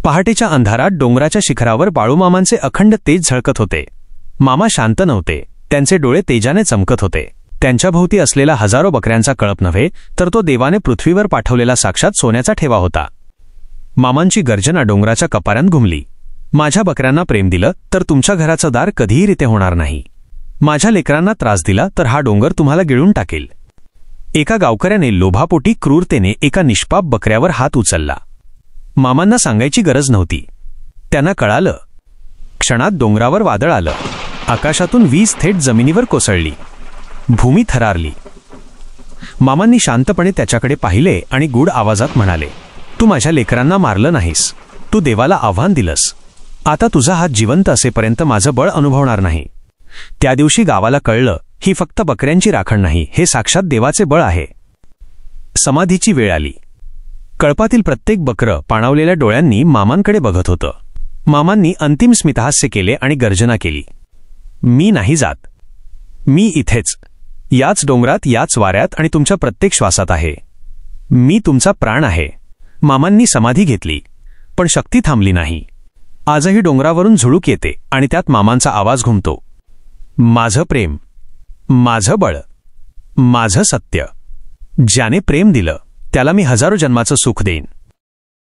पहाटेच्या अंधारात डोंगराच्या शिखरावर बाळूमामांचे अखंड तेज झळकत होते. मामा शांत नव्हते. त्यांचे डोळे तेजाने चमकत होते. त्यांच्याभोवती असलेला हजारो बकऱ्यांचा कळप नव्हे, तर तो देवाने पृथ्वीवर पाठवलेला साक्षात सोन्याचा ठेवा होता. मामांची गर्जना डोंगराच्या कपाऱ्यात घुमली. माझ्या बकऱ्यांना प्रेम दिलं तर तुमच्या घराचं दार कधीही रिते होणार नाही. माझ्या लेकरांना त्रास दिला तर हा डोंगर तुम्हाला गिळून टाकेल. एका गावकऱ्याने लोभापोटी क्रूरतेने एका निष्पाप बकऱ्यावर हात उचलला. मामांना सांगायची गरज नव्हती. त्यांना कळालं. क्षणात डोंगरावर वादळ आलं. आकाशातून वीज थेट जमिनीवर कोसळली. भूमी थरारली. मामांनी शांतपणे त्याच्याकडे पाहिले आणि गूढ आवाजात म्हणाले, तू माझ्या लेकरांना मारलं नाहीस. तू देवाला आव्हान दिलंस. आता तुझा हात जिवंत असेपर्यंत माझं बळ अनुभवणार नाही. त्या दिवशी गावाला कळलं, ही फक्त बकऱ्यांची राखण नाही, हे साक्षात देवाचे बळ आहे. समाधीची वेळ आली. कळपातील प्रत्येक बकरं पाणावलेल्या डोळ्यांनी मामांकडे बघत होतं. मामांनी अंतिम स्मितहास्य केले आणि गर्जना केली, मी नाही जात. मी इथेच, याच डोंगरात, याच वाऱ्यात आणि तुमच्या प्रत्येक श्वासात आहे. मी तुमचा प्राण आहे. मामांनी समाधी घेतली, पण शक्ती थांबली नाही. आजही डोंगरावरून झुळूक येते आणि त्यात मामांचा आवाज घुमतो, माझं प्रेम, माझं बळ, माझं सत्य. ज्याने प्रेम दिलं त्याला मी हजारो जन्माचं सुख देईन.